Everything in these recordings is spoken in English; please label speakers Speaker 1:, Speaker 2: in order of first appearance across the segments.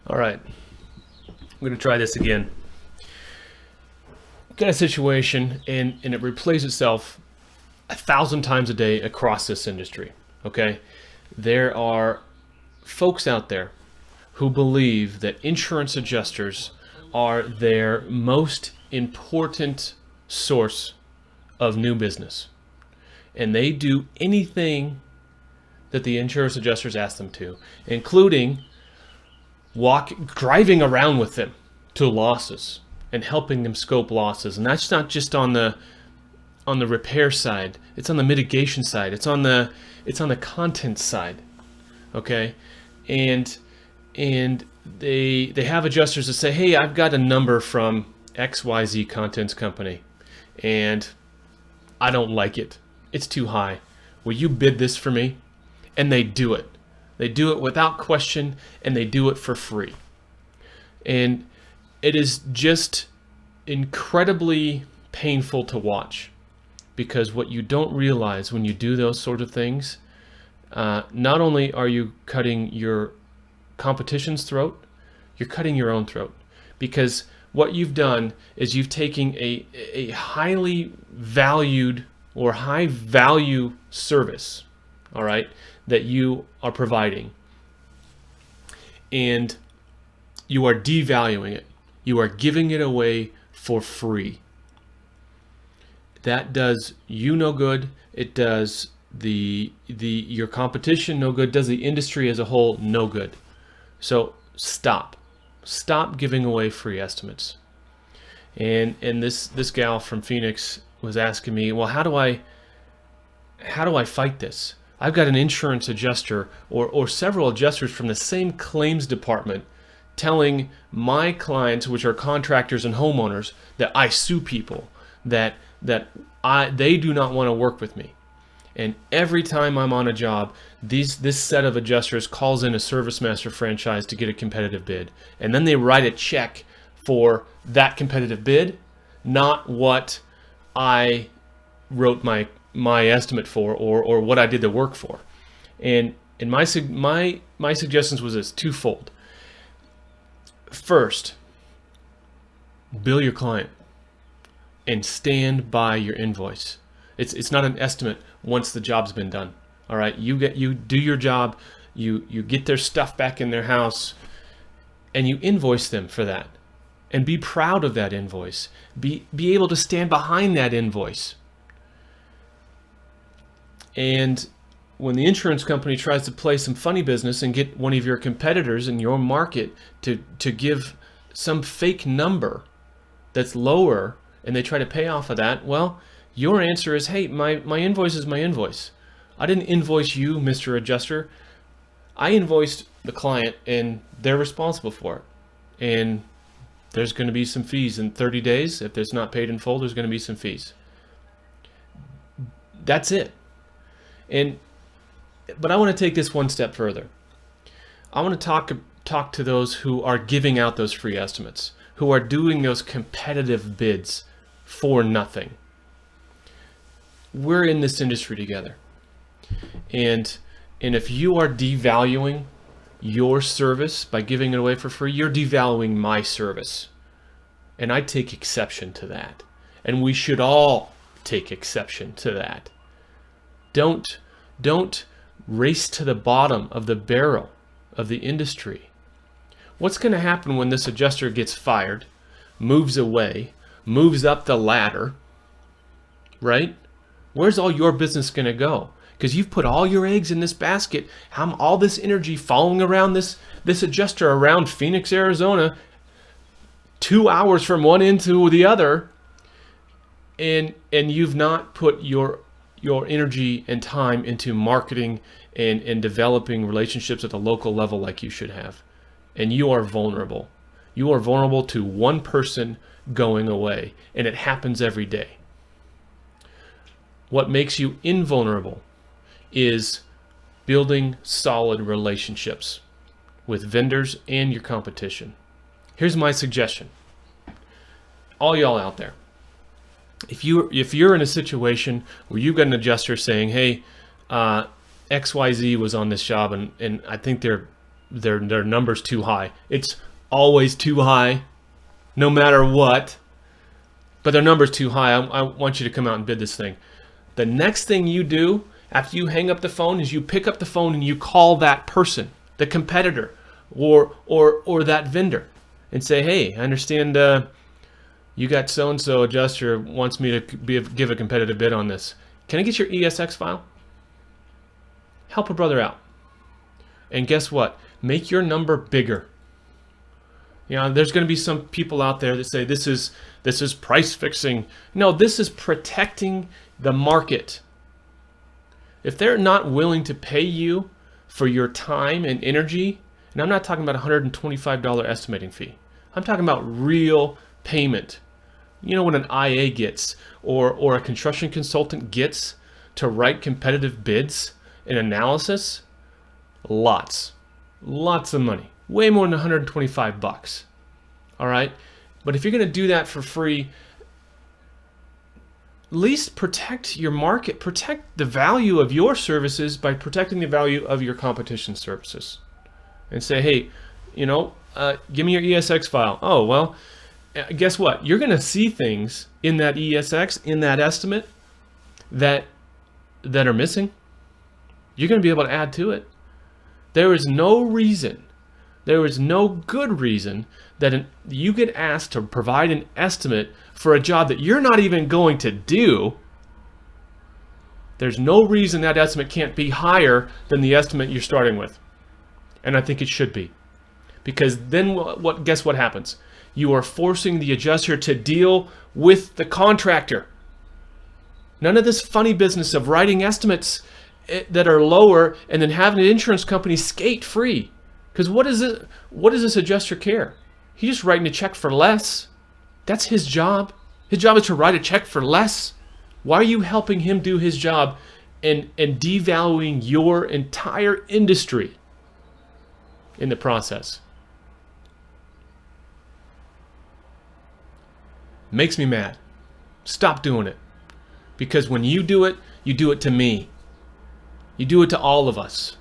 Speaker 1: All right, I'm going to try this again. Got a situation, and it replays itself 1,000 times a day across this industry. Okay, there are folks out there who believe that insurance adjusters are their most important source of new business, and they do anything that the insurance adjusters ask them to, including driving around with them to losses and helping them scope losses. And that's not just on the repair side, it's on the mitigation side, it's on the content side. Okay, and they have adjusters that say, hey, I've got a number from XYZ Contents Company and I don't like it, it's too high, will you bid this for me? And they do it. They do it without question, and they do it for free. And it is just incredibly painful to watch, because what you don't realize when you do those sort of things, not only are you cutting your competition's throat, you're cutting your own throat. Because what you've done is you've taken a highly valued or high value service, all right, that you are providing, and you are devaluing it. You are giving it away for free. That does you no good. It does your competition no good. Does the industry as a whole no good. So stop giving away free estimates. And this gal from Phoenix was asking me, well, how do I fight this? I've got an insurance adjuster or several adjusters from the same claims department telling my clients, which are contractors and homeowners, that I sue people, that they do not want to work with me. And every time I'm on a job, this set of adjusters calls in a Service Master franchise to get a competitive bid. And then they write a check for that competitive bid, not what I wrote my estimate for, or what I did the work for. And my suggestions was this twofold. First, bill your client and stand by your invoice. It's not an estimate once the job's been done. All right, you do your job, you get their stuff back in their house, and you invoice them for that, and be proud of that invoice. Be able to stand behind that invoice. And when the insurance company tries to play some funny business and get one of your competitors in your market to give some fake number that's lower, and they try to pay off of that, well, your answer is, hey, my invoice is my invoice. I didn't invoice you, Mr. Adjuster. I invoiced the client, and they're responsible for it. And there's going to be some fees in 30 days. If it's not paid in full, there's going to be some fees. That's it. But I want to take this one step further. I want to talk to those who are giving out those free estimates, who are doing those competitive bids for nothing. We're in this industry together. And if you are devaluing your service by giving it away for free, you're devaluing my service. And I take exception to that. And we should all take exception to that. Don't race to the bottom of the barrel of the industry. What's going to happen when this adjuster gets fired, moves away, moves up the ladder, right? Where's all your business going to go? Because you've put all your eggs in this basket. All this energy following around this adjuster around Phoenix, Arizona, 2 hours from one end to the other, and you've not put your energy and time into marketing and developing relationships at the local level like you should have. And you are vulnerable. You are vulnerable to one person going away, and it happens every day. What makes you invulnerable is building solid relationships with vendors and your competition. Here's my suggestion. All y'all out there, if you're in a situation where you've got an adjuster saying, hey, XYZ was on this job and I think they're their number's too high. It's always too high, no matter what. But their number's too high. I want you to come out and bid this thing. The next thing you do after you hang up the phone is you pick up the phone and you call that person, the competitor, or that vendor, and say, hey, I understand you got so-and-so adjuster wants me to give a competitive bid on this. Can I get your ESX file? Help a brother out. And guess what? Make your number bigger. You know, there's going to be some people out there that say this is price fixing. No, this is protecting the market. If they're not willing to pay you for your time and energy, and I'm not talking about a $125 estimating fee. I'm talking about real payment. You know what an IA gets or a construction consultant gets to write competitive bids and analysis? Lots of money. Way more than 125 bucks. All right? But if you're going to do that for free, at least protect your market, protect the value of your services by protecting the value of your competition services. And say, hey, you know, give me your ESX file. Oh, well, guess what? You're going to see things in that ESX, in that estimate, that are missing. You're going to be able to add to it. There is no reason, there is no good reason that you get asked to provide an estimate for a job that you're not even going to do. There's no reason that estimate can't be higher than the estimate you're starting with. And I think it should be. Because then guess what happens? You are forcing the adjuster to deal with the contractor. None of this funny business of writing estimates that are lower and then having an insurance company skate free. Because what does this adjuster care? He's just writing a check for less. That's his job. His job is to write a check for less. Why are you helping him do his job and devaluing your entire industry in the process? Makes me mad. Stop doing it. Because when you do it to me. You do it to all of us.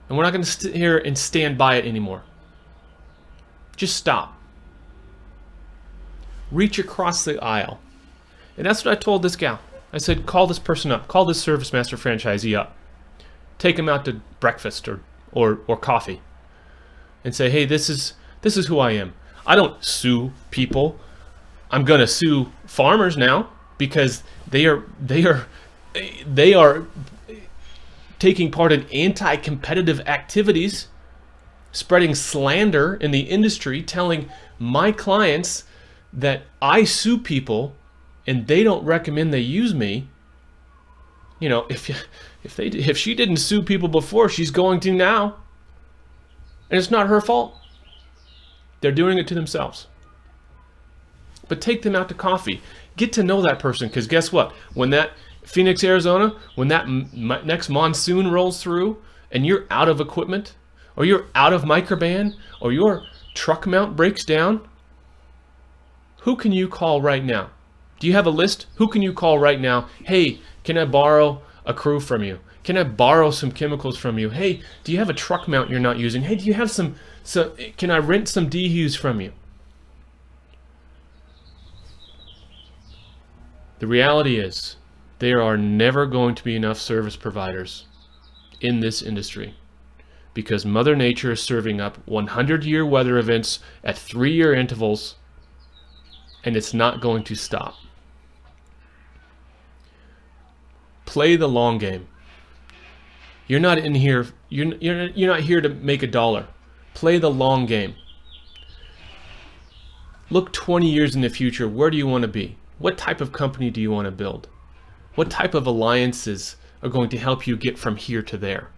Speaker 1: And we're not going to sit here and stand by it anymore. Just stop. Reach across the aisle. And that's what I told this gal. I said, call this person up. Call this Service Master franchisee up. Take him out to breakfast or coffee. And say, hey, this is who I am. I don't sue people. I'm going to sue farmers now because they are taking part in anti-competitive activities, spreading slander in the industry, telling my clients that I sue people and they don't recommend they use me. You know, if she didn't sue people before, she's going to now. And it's not her fault. They're doing it to themselves. But take them out to coffee. Get to know that person, because guess what? When that Phoenix, Arizona, when that next monsoon rolls through and you're out of equipment, or you're out of microban, or your truck mount breaks down, who can you call right now? Do you have a list? Who can you call right now? Hey, can I borrow a crew from you? Can I borrow some chemicals from you? Hey, do you have a truck mount you're not using? Hey, do you have some can I rent some dehues from you? The reality is, there are never going to be enough service providers in this industry because Mother Nature is serving up 100-year weather events at 3-year intervals, and it's not going to stop. Play the long game. You're not in here. You're not here to make a dollar. Play the long game. Look 20 years in the future. Where do you want to be? What type of company do you want to build? What type of alliances are going to help you get from here to there?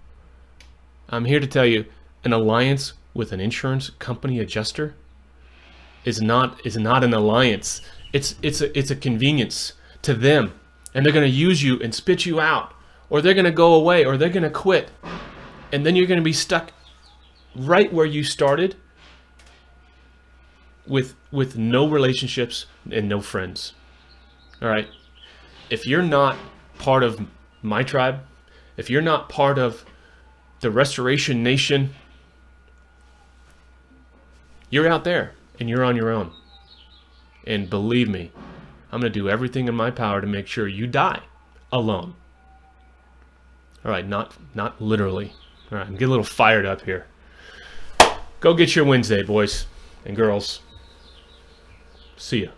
Speaker 1: I'm here to tell you, an alliance with an insurance company adjuster is not an alliance. It's a convenience to them, and they're going to use you and spit you out, or they're going to go away, or they're going to quit, and then you're going to be stuck right where you started with no relationships and no friends. All right. If you're not part of my tribe, if you're not part of the Restoration Nation You're out there, and you're on your own. And believe me, I'm going to do everything in my power to make sure you die alone. All right, not literally. All right, I'm getting a little fired up here. Go get your Wednesday, boys and girls. See ya.